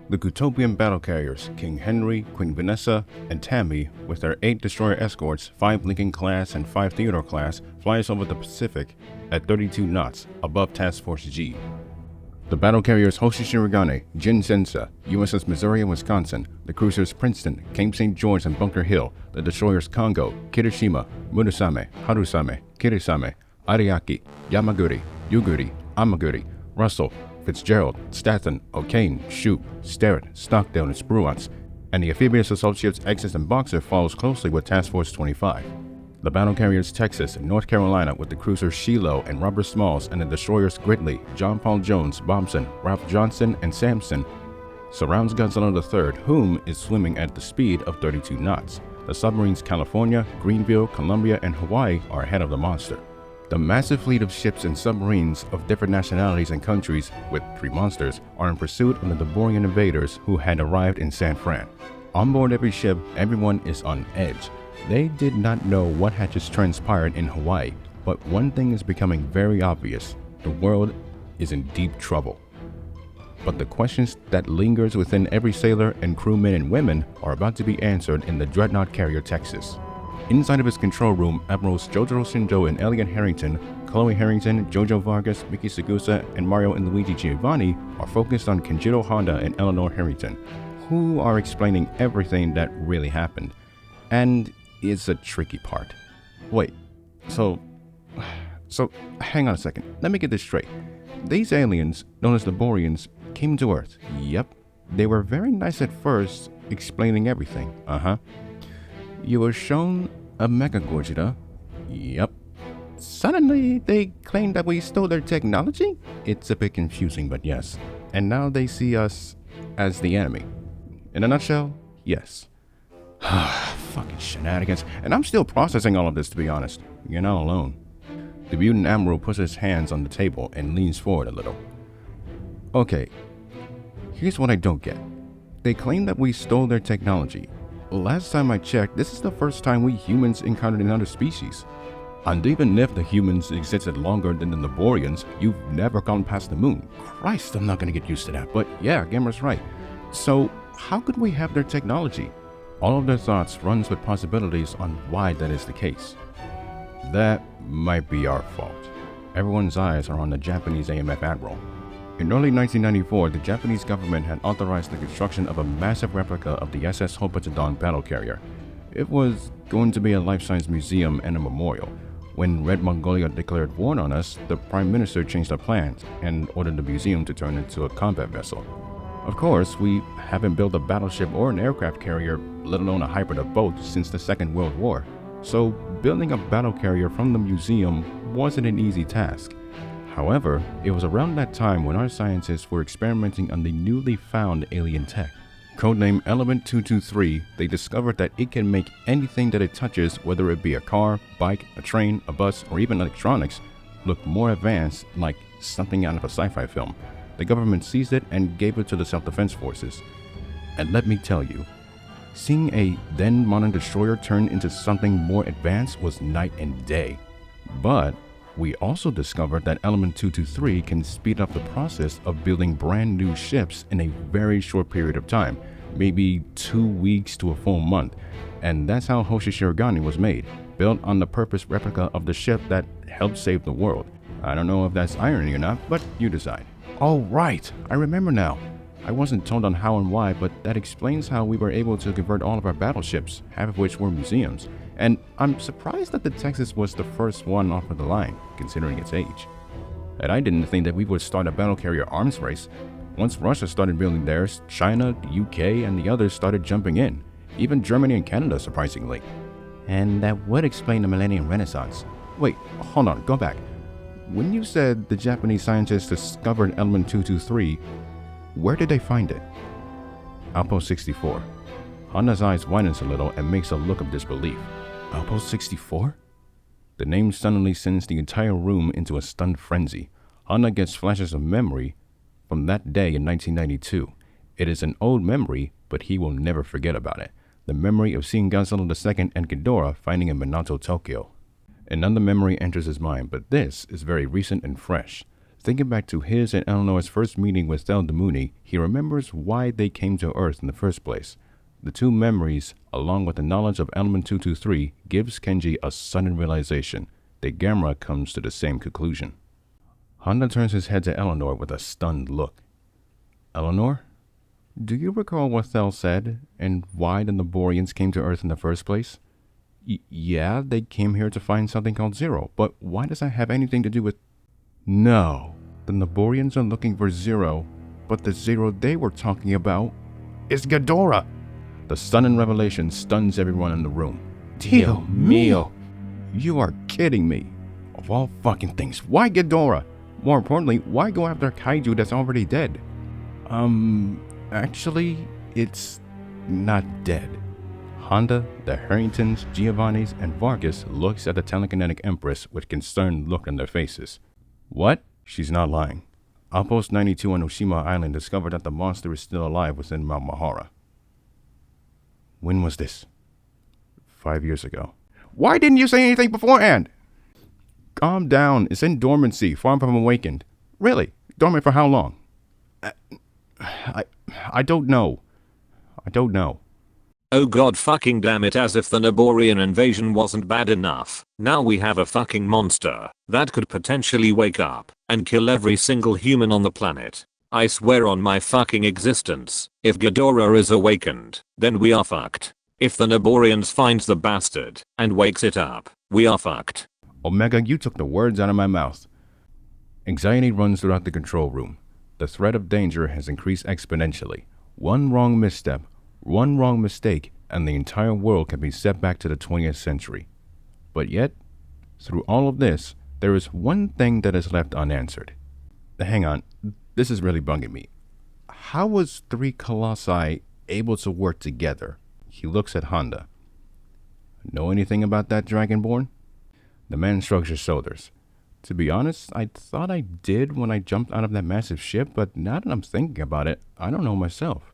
The Utopian battle carriers, King Henry, Queen Vanessa, and Tammy, with their 8 destroyer escorts, 5 Lincoln-class and 5 Theodore-class, flies over the Pacific at 32 knots above Task Force G. The battle carriers Hoshi Shirogane, Jin Sensa, USS Missouri and Wisconsin, the cruisers Princeton, Cape St. George and Bunker Hill, the destroyers Kongo, Kirishima, Murasame, Harusame, Kirisame, Ariake, Yamaguri, Yuguri, Amaguri, Russell, Fitzgerald, Staten, O'Kane, Shoup, Sterrett, Stockdale, and Spruance, and the amphibious assault ships Exodus and Boxer follows closely with Task Force 25. The battle carriers Texas and North Carolina with the cruisers Shiloh and Robert Smalls and the destroyers Gridley, John Paul Jones, Bompson, Ralph Johnson, and Sampson surrounds Godzilla III, whom is swimming at the speed of 32 knots. The submarines California, Greenville, Columbia, and Hawaii are ahead of the monster. The massive fleet of ships and submarines of different nationalities and countries, with 3 monsters, are in pursuit of the Borean invaders who had arrived in San Fran. On board every ship, everyone is on edge. They did not know what had just transpired in Hawaii, but one thing is becoming very obvious: the world is in deep trouble. But the questions that lingers within every sailor and crewmen and women are about to be answered in the dreadnought carrier Texas. Inside of his control room, Admirals Jotaro Shinjo and Elliot Harrington, Chloe Harrington, Jojo Vargas, Miki Sagusa, and Mario and Luigi Giovanni are focused on Kenjiro Honda and Eleanor Harrington, who are explaining everything that really happened. And it's a tricky part. Wait, so hang on a second. Let me get this straight. These aliens, known as the Boreans, came to Earth. Yep. They were very nice at first, explaining everything. You were shown a Mecha Gogeta. Yep. Suddenly, they claimed that we stole their technology? It's a bit confusing, but yes. And now they see us as the enemy. In a nutshell, yes. Fucking shenanigans. And I'm still processing all of this, to be honest. You're not alone. The mutant admiral puts his hands on the table and leans forward a little. Okay, here's what I don't get. They claim that we stole their technology. Last time I checked, this is the first time we humans encountered another species. And even if the humans existed longer than the Boreans, you've never gone past the moon. Christ, I'm not gonna get used to that, but yeah, Gamera's right. So, how could we have their technology? All of their thoughts runs with possibilities on why that is the case. That might be our fault. Everyone's eyes are on the Japanese AMF admiral. In early 1994, the Japanese government had authorized the construction of a massive replica of the SS Hopotedan battle carrier. It was going to be a life-size museum and a memorial. When Red Mongolia declared war on us, the Prime Minister changed our plans and ordered the museum to turn into a combat vessel. Of course, we haven't built a battleship or an aircraft carrier, let alone a hybrid of both, since the Second World War. So, building a battle carrier from the museum wasn't an easy task. However, it was around that time when our scientists were experimenting on the newly found alien tech. Codenamed Element 223, they discovered that it can make anything that it touches, whether it be a car, bike, a train, a bus, or even electronics, look more advanced, like something out of a sci-fi film. The government seized it and gave it to the self-defense forces. And let me tell you, seeing a then modern destroyer turn into something more advanced was night and day. But we also discovered that Element 223 can speed up the process of building brand new ships in a very short period of time, maybe 2 weeks to a full month. And that's how Hoshi Shirogane was made, built on the purpose replica of the ship that helped save the world. I don't know if that's irony or not, but you decide. Oh right, I remember now. I wasn't told on how and why, but that explains how we were able to convert all of our battleships, half of which were museums. And I'm surprised that the Texas was the first one off of the line, considering its age. And I didn't think that we would start a battle carrier arms race. Once Russia started building theirs, China, the UK, and the others started jumping in. Even Germany and Canada, surprisingly. And that would explain the Millennium Renaissance. Wait, hold on, go back. When you said the Japanese scientists discovered Element 223, where did they find it? Outpost 64. Honda's eyes widens a little and makes a look of disbelief. Outpost 64? The name suddenly sends the entire room into a stunned frenzy. Honda gets flashes of memory from that day in 1992. It is an old memory, but he will never forget about it. The memory of seeing Godzilla II and Ghidorah fighting in Minato, Tokyo. Another memory enters his mind, but this is very recent and fresh. Thinking back to his and Eleanor's first meeting with Thel Demuni, he remembers why they came to Earth in the first place. The two memories, along with the knowledge of Element 223, gives Kenji a sudden realization that Gamera comes to the same conclusion. Honda turns his head to Eleanor with a stunned look. Eleanor, do you recall what Thel said, and why the Naborians came to Earth in the first place? Yeah, they came here to find something called Zero, but why does that have anything to do with... No, the Naborians are looking for Zero, but the Zero they were talking about is Ghidorah! The stunning revelation stuns everyone in the room. Dio mio! You are kidding me! Of all fucking things, why Ghidorah? More importantly, why go after a kaiju that's already dead? Actually, it's not dead. Honda, the Harringtons, Giovannis, and Vargas looks at the telekinetic empress with concerned look on their faces. What? She's not lying. Outpost 92 on Oshima Island discovered that the monster is still alive within Mount Mahara. When was this? 5 years ago. Why didn't you say anything beforehand? Calm down. It's in dormancy, far from awakened. Really? Dormant for how long? I don't know. I don't know. Oh god fucking damn it, as if the Naborian invasion wasn't bad enough. Now we have a fucking monster that could potentially wake up and kill every single human on the planet. I swear on my fucking existence, if Ghidorah is awakened, then we are fucked. If the Naborians finds the bastard and wakes it up, we are fucked. Omega, you took the words out of my mouth. Anxiety runs throughout the control room. The threat of danger has increased exponentially. One wrong misstep, one wrong mistake, and the entire world can be set back to the 20th century. But yet, through all of this, there is one thing that is left unanswered. Hang on, this is really bugging me. How was three colossi able to work together? He looks at Honda. Know anything about that Dragonborn? The man shrugs his shoulders. To be honest, I thought I did when I jumped out of that massive ship, but now that I'm thinking about it, I don't know myself.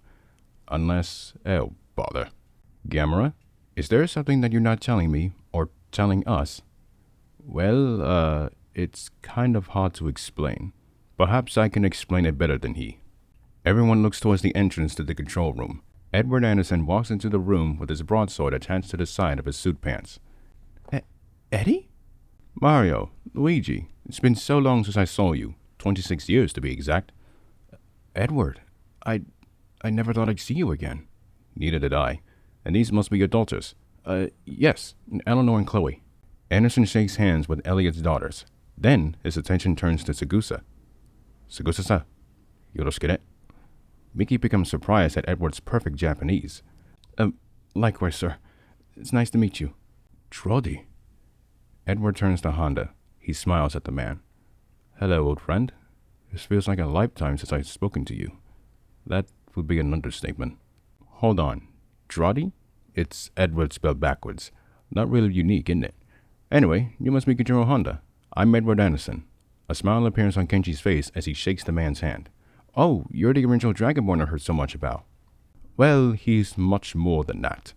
Unless... oh, bother. Gamera, is there something that you're not telling me, or telling us? Well, it's kind of hard to explain. Perhaps I can explain it better than he. Everyone looks towards the entrance to the control room. Edward Anderson walks into the room with his broadsword attached to the side of his suit pants. Eddie? Mario, Luigi, it's been so long since I saw you. 26 years to be exact. Edward, I never thought I'd see you again. Neither did I. And these must be your daughters. Yes, Eleanor and Chloe. Anderson shakes hands with Elliot's daughters. Then his attention turns to Sagusa. Sagusa-san, yoroshiku ne. Miki becomes surprised at Edward's perfect Japanese. Likewise, sir. It's nice to meet you. Trodi. Edward turns to Honda. He smiles at the man. Hello, old friend. This feels like a lifetime since I've spoken to you. That would be an understatement. Hold on. Trodi? It's Edward spelled backwards. Not really unique, isn't it? Anyway, you must be Kojiro Honda. I'm Edward Anderson. A smile appears on Kenji's face as he shakes the man's hand. Oh, you're the original Dragonborn I heard so much about. Well, he's much more than that.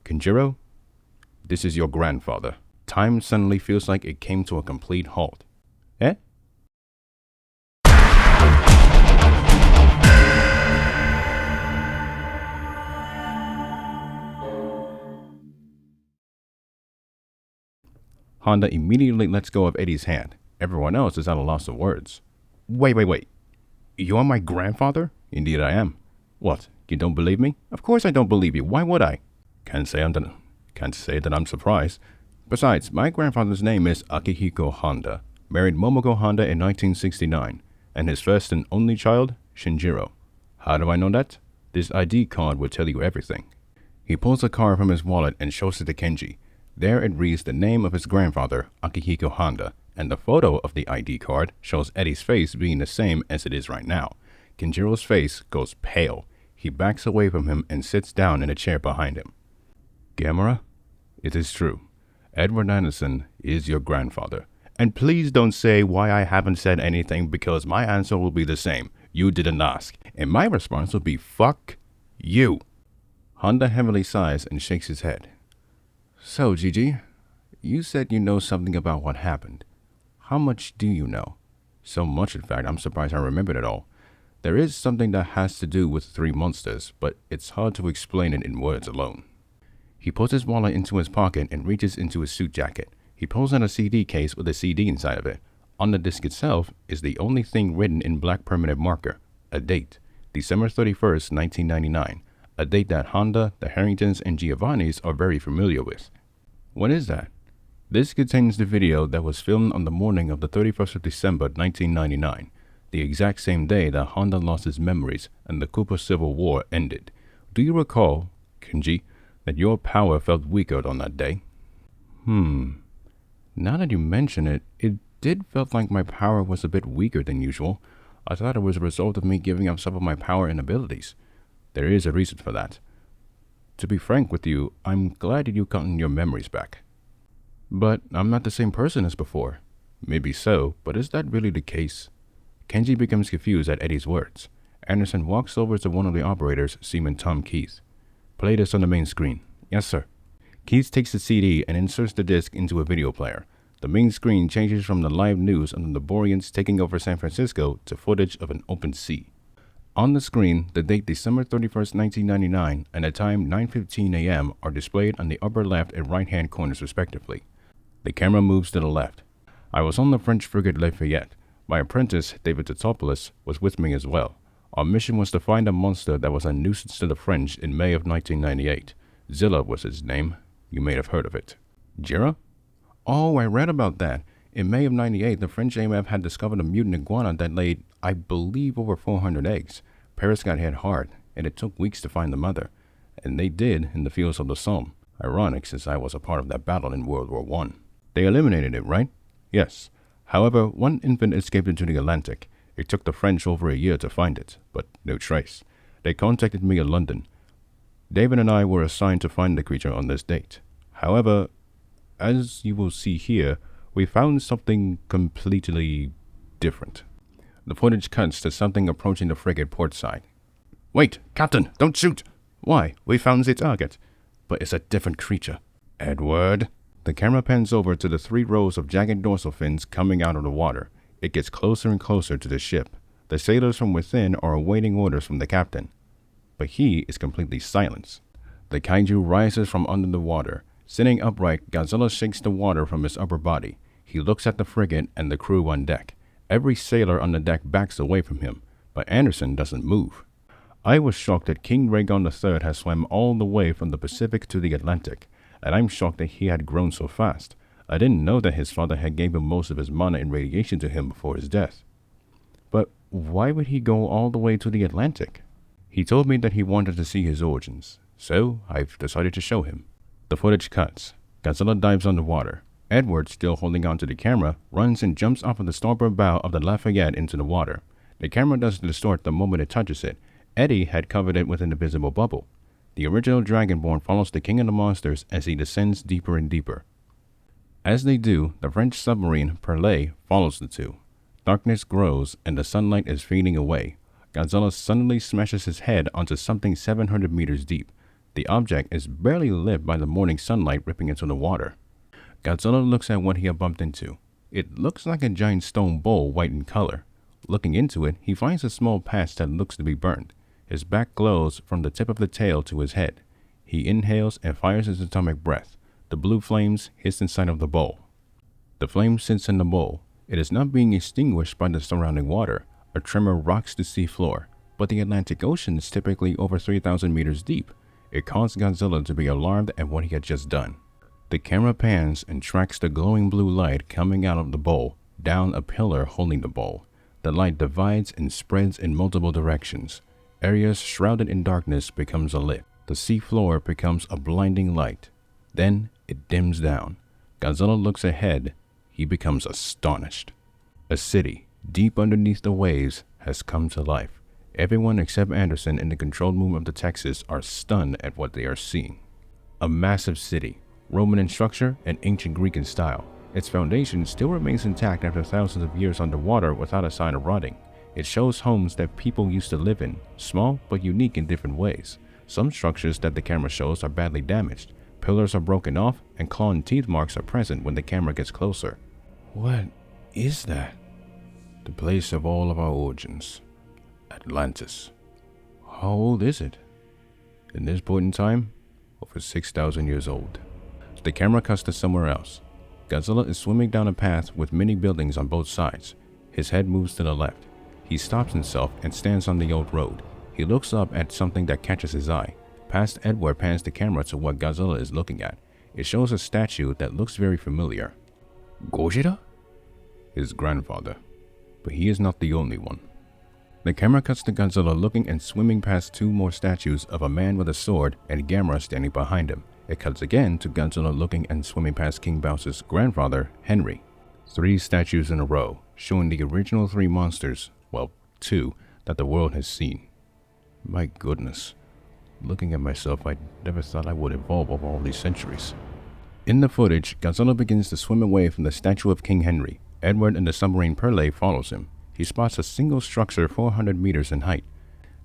Kenjiro, this is your grandfather. Time suddenly feels like it came to a complete halt. Eh? Honda immediately lets go of Eddie's hand. Everyone else is at a loss of words. Wait. You're my grandfather? Indeed I am. What, you don't believe me? Of course I don't believe you. Why would I? Can't say that I'm surprised. Besides, my grandfather's name is Akihiko Honda, married Momoko Honda in 1969, and his first and only child, Shinjiro. How do I know that? This ID card will tell you everything. He pulls a card from his wallet and shows it to Kenji. There it reads the name of his grandfather, Akihiko Honda, and the photo of the ID card shows Eddie's face being the same as it is right now. Kenjiro's face goes pale. He backs away from him and sits down in a chair behind him. Gamera, it is true. Edward Anderson is your grandfather. And please don't say why I haven't said anything, because my answer will be the same. You didn't ask. And my response will be fuck you. Honda heavily sighs and shakes his head. So, Gigi, you said you know something about what happened. How much do you know? So much, in fact, I'm surprised I remembered it all. There is something that has to do with three monsters, but it's hard to explain it in words alone. He puts his wallet into his pocket and reaches into his suit jacket. He pulls out a CD case with a CD inside of it. On the disc itself is the only thing written in black permanent marker, a date, December 31st, 1999, a date that Honda, the Harringtons, and Giovannis are very familiar with. What is that? This contains the video that was filmed on the morning of the 31st of December, 1999, the exact same day that Honda lost his memories and the Cooper Civil War ended. Do you recall, Kenji, that your power felt weaker on that day? Now that you mention it, it did felt like my power was a bit weaker than usual. I thought it was a result of me giving up some of my power and abilities. There is a reason for that. To be frank with you, I'm glad that you've gotten your memories back. But I'm not the same person as before. Maybe so, but is that really the case? Kenji becomes confused at Eddie's words. Anderson walks over to one of the operators, Seaman Tom Keith. Play this on the main screen. Yes, sir. Keith takes the CD and inserts the disc into a video player. The main screen changes from the live news on the Boreans taking over San Francisco to footage of an open sea. On the screen, the date December 31st, 1999 and the time 9:15 a.m. are displayed on the upper left and right-hand corners respectively. The camera moves to the left. I was on the French frigate Lafayette. My apprentice, David Totopoulos, was with me as well. Our mission was to find a monster that was a nuisance to the French in May of 1998. Zilla was his name. You may have heard of it. Jira? Oh, I read about that. In May of 98, the French AMF had discovered a mutant iguana that laid, I believe, over 400 eggs. Paris got hit hard, and it took weeks to find the mother. And they did in the fields of the Somme. Ironic, since I was a part of that battle in World War I. They eliminated it, right? Yes. However, one infant escaped into the Atlantic. It took the French over a year to find it, but no trace. They contacted me in London. David and I were assigned to find the creature on this date. However, as you will see here, we found something completely different. The footage cuts to something approaching the frigate port side. Wait, Captain, don't shoot! Why? We found the target. But it's a different creature. Edward? The camera pans over to the 3 rows of jagged dorsal fins coming out of the water. It gets closer and closer to the ship. The sailors from within are awaiting orders from the captain. But he is completely silenced. The kaiju rises from under the water. Sitting upright, Godzilla shakes the water from his upper body. He looks at the frigate and the crew on deck. Every sailor on the deck backs away from him, but Anderson doesn't move. I was shocked that King Rhaegon III has swam all the way from the Pacific to the Atlantic, and I'm shocked that he had grown so fast. I didn't know that his father had given most of his mana and radiation to him before his death. But why would he go all the way to the Atlantic? He told me that he wanted to see his origins, so I've decided to show him. The footage cuts. Godzilla dives underwater. Edward, still holding onto the camera, runs and jumps off of the starboard bow of the Lafayette into the water. The camera doesn't distort the moment it touches it. Eddie had covered it with an invisible bubble. The original Dragonborn follows the King of the Monsters as he descends deeper and deeper. As they do, the French submarine Perlet follows the two. Darkness grows and the sunlight is fading away. Godzilla suddenly smashes his head onto something 700 meters deep. The object is barely lit by the morning sunlight ripping into the water. Godzilla looks at what he had bumped into. It looks like a giant stone bowl, white in color. Looking into it, he finds a small patch that looks to be burned. His back glows from the tip of the tail to his head. He inhales and fires his atomic breath. The blue flames hiss inside of the bowl. The flame sits in the bowl. It is not being extinguished by the surrounding water. A tremor rocks the sea floor. But the Atlantic Ocean is typically over 3,000 meters deep. It caused Godzilla to be alarmed at what he had just done. The camera pans and tracks the glowing blue light coming out of the bowl, down a pillar holding the bowl. The light divides and spreads in multiple directions. Areas shrouded in darkness becomes alit. The sea floor becomes a blinding light. Then it dims down. Godzilla looks ahead. He becomes astonished. A city, deep underneath the waves, has come to life. Everyone except Anderson in the control room of the Texas are stunned at what they are seeing. A massive city, Roman in structure and ancient Greek in style. Its foundation still remains intact after thousands of years underwater without a sign of rotting. It shows homes that people used to live in, small but unique in different ways. Some structures that the camera shows are badly damaged. Pillars are broken off and claw and teeth marks are present when the camera gets closer. What is that? The place of all of our origins. Atlantis. How old is it? In this point in time, over 6,000 years old. The camera cuts to somewhere else. Godzilla is swimming down a path with many buildings on both sides. His head moves to the left. He stops himself and stands on the old road. He looks up at something that catches his eye. Past Edward pans the camera to what Godzilla is looking at. It shows a statue that looks very familiar. Gojira? His grandfather. But he is not the only one. The camera cuts to Godzilla looking and swimming past two more statues of a man with a sword and Gamera standing behind him. It cuts again to Godzilla looking and swimming past King Bowser's grandfather, Henry. 3 statues in a row, showing the original 3 monsters, well, 2, that the world has seen. My goodness. Looking at myself, I never thought I would evolve over all these centuries. In the footage, Godzilla begins to swim away from the statue of King Henry. Edward and the submarine Perle follows him. He spots a single structure 400 meters in height.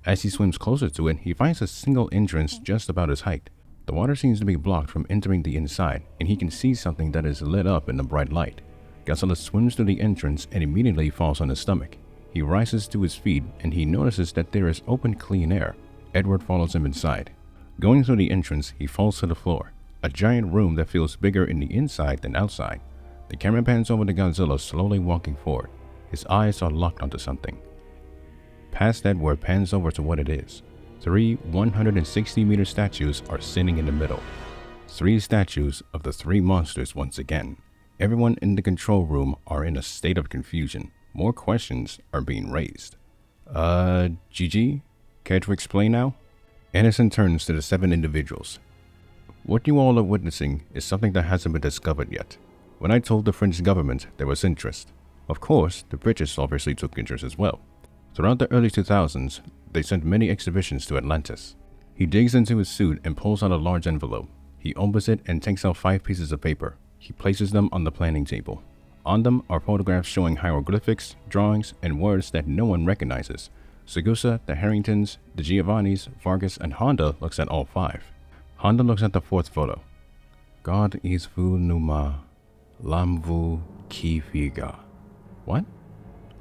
As he swims closer to it, he finds a single entrance just about his height. The water seems to be blocked from entering the inside, and he can see something that is lit up in the bright light. Godzilla swims to the entrance and immediately falls on his stomach. He rises to his feet and he notices that there is open clean air. Edward follows him inside. Going through the entrance, he falls to the floor. A giant room that feels bigger in the inside than outside. The camera pans over to Godzilla slowly walking forward. His eyes are locked onto something. Past Edward pans over to what it is. 3 160-meter statues are sitting in the middle. 3 statues of the 3 monsters once again. Everyone in the control room are in a state of confusion. More questions are being raised. GG? Care to explain now? Anderson turns to the 7 individuals. What you all are witnessing is something that hasn't been discovered yet. When I told the French government, there was interest. Of course, the British obviously took interest as well. Throughout the early 2000s, they sent many exhibitions to Atlantis. He digs into his suit and pulls out a large envelope. He opens it and takes out 5 pieces of paper. He places them on the planning table. On them are photographs showing hieroglyphics, drawings, and words that no one recognizes. Segusa, the Harringtons, the Giovannis, Vargas, and Honda looks at all 5. Honda looks at the 4th photo. God is vu numa, lamvu ki figa. What?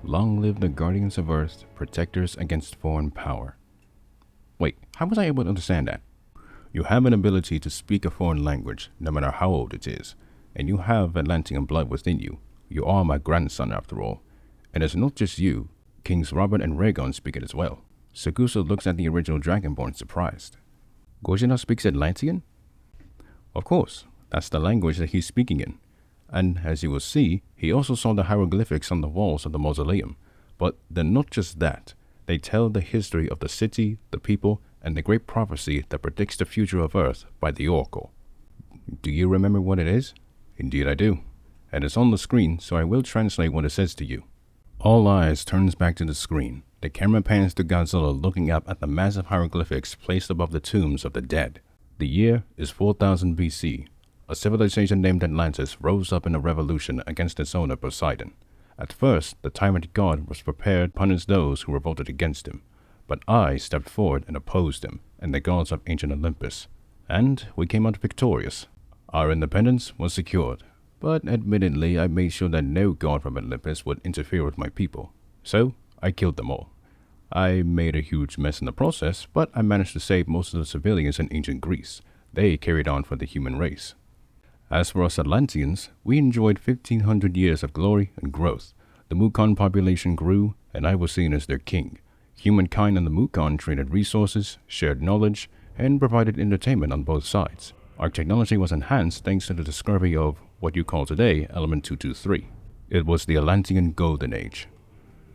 Long live the guardians of Earth, protectors against foreign power. Wait, how was I able to understand that? You have an ability to speak a foreign language, no matter how old it is, and you have Atlantean blood within you. You are my grandson after all. And it's not just you, Kings Robert and Rhaegon speak it as well. Segusa looks at the original Dragonborn surprised. Gojira speaks Atlantean? Of course, that's the language that he's speaking in. And as you will see, he also saw the hieroglyphics on the walls of the mausoleum. But they're not just that. They tell the history of the city, the people, and the great prophecy that predicts the future of Earth by the Oracle. Do you remember what it is? Indeed I do. And it's on the screen, so I will translate what it says to you. All eyes turns back to the screen. The camera pans to Godzilla looking up at the massive hieroglyphics placed above the tombs of the dead. The year is 4000 BC. A civilization named Atlantis rose up in a revolution against its owner Poseidon. At first, the tyrant god was prepared to punish those who revolted against him. But I stepped forward and opposed him, and the gods of ancient Olympus. And we came out victorious. Our independence was secured. But admittedly, I made sure that no god from Olympus would interfere with my people. So, I killed them all. I made a huge mess in the process, but I managed to save most of the civilians in ancient Greece. They carried on for the human race. As for us Atlanteans, we enjoyed 1500 years of glory and growth. The Mukon population grew, and I was seen as their king. Humankind and the Mukon traded resources, shared knowledge, and provided entertainment on both sides. Our technology was enhanced thanks to the discovery of what you call today Element 223. It was the Atlantean Golden Age.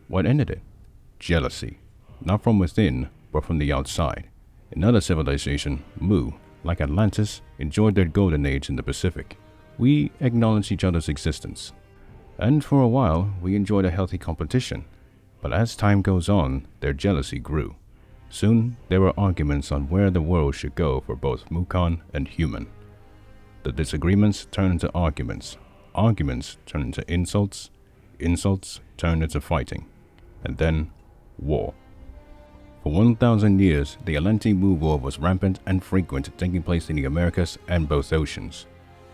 What ended it? Jealousy. Not from within, but from the outside. Another civilization, Mu, like Atlantis, enjoyed their golden age in the Pacific. We acknowledged each other's existence. And for a while, we enjoyed a healthy competition. But as time goes on, their jealousy grew. Soon, there were arguments on where the world should go for both Mukon and human. The disagreements turned into arguments. Arguments turned into insults. Insults turned into fighting. And then, war. For 1,000 years, the Atlantean war was rampant and frequent, taking place in the Americas and both oceans.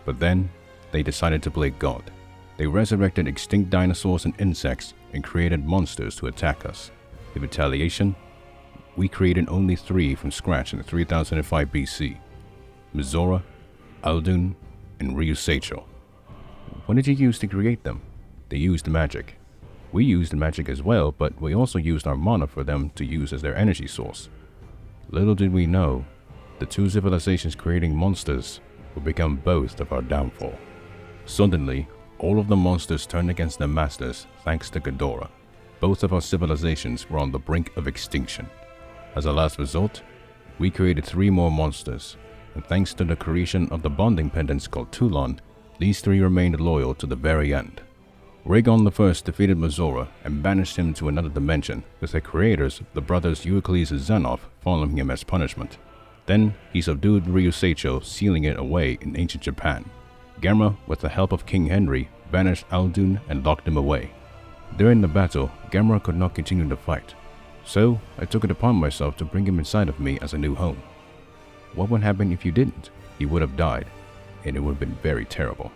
But then, they decided to play God. They resurrected extinct dinosaurs and insects and created monsters to attack us. In retaliation, we created only 3 from scratch in 3005 BC. Mizora, Aldun, and Ryuseicho. What did you use to create them? They used magic. We used magic as well, but we also used our mana for them to use as their energy source. Little did we know, the 2 civilizations creating monsters would become both of our downfall. Suddenly, all of the monsters turned against their masters thanks to Ghidorah. Both of our civilizations were on the brink of extinction. As a last result, we created 3 more monsters, and thanks to the creation of the bonding pendants called Toulon, these 3 remained loyal to the very end. Rhaegon I defeated Mizora and banished him to another dimension, with their creators, the brothers Eucles and Xenoph, following him as punishment. Then, he subdued Ryuseicho, sealing it away in ancient Japan. Gamera, with the help of King Henry, banished Aldun and locked him away. During the battle, Gamera could not continue the fight, so I took it upon myself to bring him inside of me as a new home. What would happen if you didn't? He would have died, and it would have been very terrible.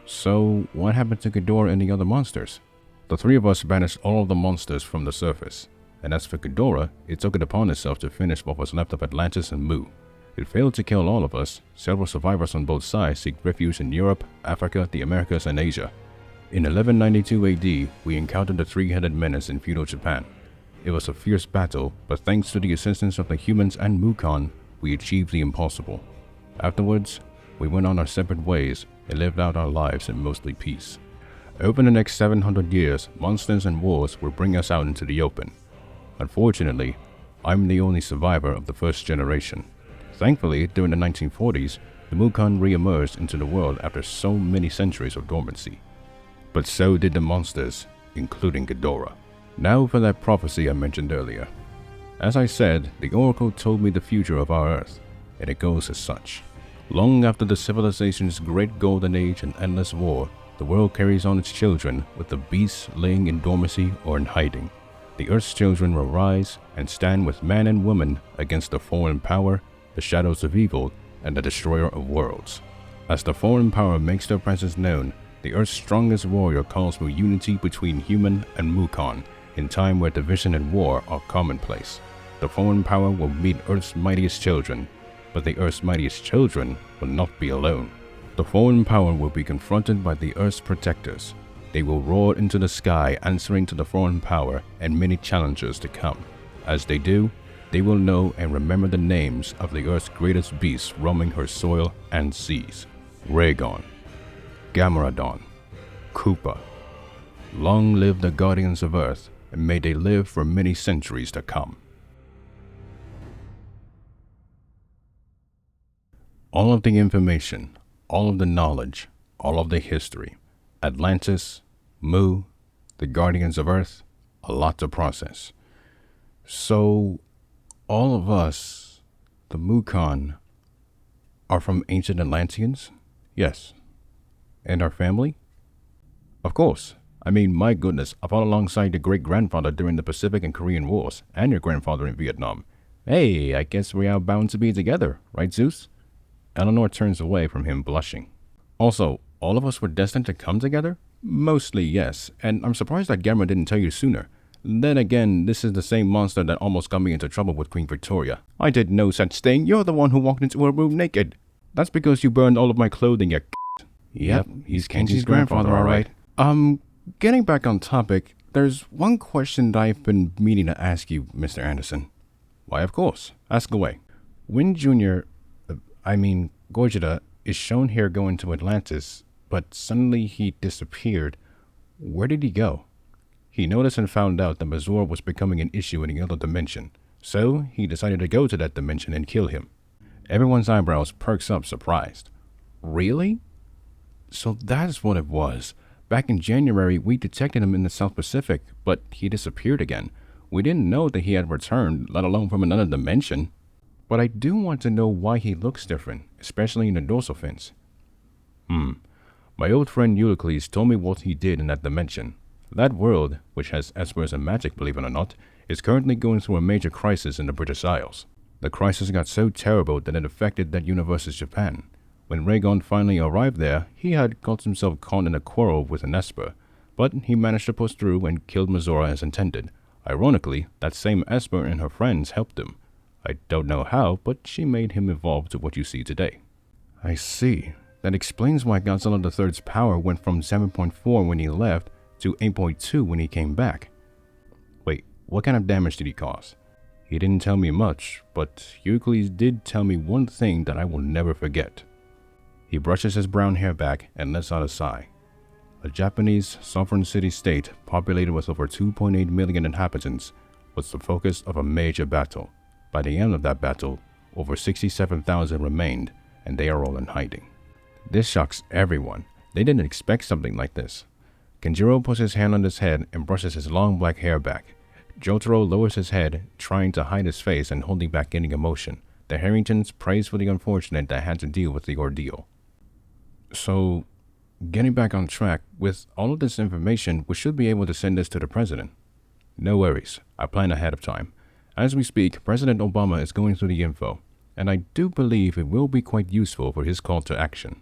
So, what happened to Ghidorah and the other monsters? The 3 of us banished all of the monsters from the surface, and as for Ghidorah, it took it upon itself to finish what was left of Atlantis and Mu. It failed to kill all of us. Several survivors on both sides seek refuge in Europe, Africa, the Americas, and Asia. In 1192 AD, we encountered the 3-headed menace in feudal Japan. It was a fierce battle, but thanks to the assistance of the humans and Mukon, we achieved the impossible. Afterwards, we went on our separate ways and lived out our lives in mostly peace. Over the next 700 years, monsters and wars will bring us out into the open. Unfortunately, I'm the only survivor of the first generation. Thankfully, during the 1940s, the Mukon re-emerged into the world after so many centuries of dormancy. But so did the monsters, including Ghidorah. Now for that prophecy I mentioned earlier. As I said, the oracle told me the future of our Earth, and it goes as such. Long after the civilization's great golden age and endless war, the world carries on its children, with the beasts laying in dormancy or in hiding. The Earth's children will rise and stand with man and woman against the foreign power, the shadows of evil, and the destroyer of worlds. As the foreign power makes their presence known, the Earth's strongest warrior calls for unity between human and Mukon, in time where division and war are commonplace. The foreign power will meet Earth's mightiest children, but the Earth's mightiest children will not be alone. The foreign power will be confronted by the Earth's protectors. They will roar into the sky, answering to the foreign power and many challengers to come. As they do, they will know and remember the names of the Earth's greatest beasts roaming her soil and seas. Rhaegon, Gameradon, Koopa. Long live the guardians of Earth, and may they live for many centuries to come. All of the information, all of the knowledge, all of the history. Atlantis, Mu, the guardians of Earth, a lot to process. So, all of us, the Mukon, are from ancient Atlanteans? Yes. And our family? Of course. I mean, my goodness, I fought alongside your great-grandfather during the Pacific and Korean Wars, and your grandfather in Vietnam. Hey, I guess we are bound to be together, right, Zeus? Eleanor turns away from him, blushing. Also, all of us were destined to come together? Mostly, yes, and I'm surprised that Gamera didn't tell you sooner. Then again, this is the same monster that almost got me into trouble with Queen Victoria. I did no such thing. You're the one who walked into her room naked. That's because you burned all of my clothing, you Yep, he's Kenji's grandfather, alright. Getting back on topic, there's one question that I've been meaning to ask you, Mr. Anderson. Why, of course. Ask away. When Gogeta is shown here going to Atlantis, but suddenly he disappeared, where did he go? He noticed and found out that Mazor was becoming an issue in the other dimension, so he decided to go to that dimension and kill him. Everyone's eyebrows perks up, surprised. Really? So that's what it was. Back in January, we detected him in the South Pacific, but he disappeared again. We didn't know that he had returned, let alone from another dimension. But I do want to know why he looks different, especially in the dorsal fins. My old friend Eucles told me what he did in that dimension. That world, which has espers and magic, believe it or not, is currently going through a major crisis in the British Isles. The crisis got so terrible that it affected that universe's Japan. When Rhaegon finally arrived there, he had got himself caught in a quarrel with an esper. But he managed to push through and killed Mizora as intended. Ironically, that same Esper and her friends helped him. I don't know how, but she made him evolve to what you see today. I see. That explains why Godzilla III's power went from 7.4 when he left to 8.2 when he came back. Wait, what kind of damage did he cause? He didn't tell me much, but Euclides did tell me one thing that I will never forget. He brushes his brown hair back and lets out a sigh. A Japanese sovereign city-state populated with over 2.8 million inhabitants was the focus of a major battle. By the end of that battle, over 67,000 remained, and they are all in hiding. This shocks everyone. They didn't expect something like this. Kenjiro puts his hand on his head and brushes his long black hair back. Jotaro lowers his head, trying to hide his face and holding back any emotion. The Harringtons praise for the unfortunate that had to deal with the ordeal. So, getting back on track, with all of this information, we should be able to send this to the president. No worries, I plan ahead of time. As we speak, President Obama is going through the info, and I do believe it will be quite useful for his call to action.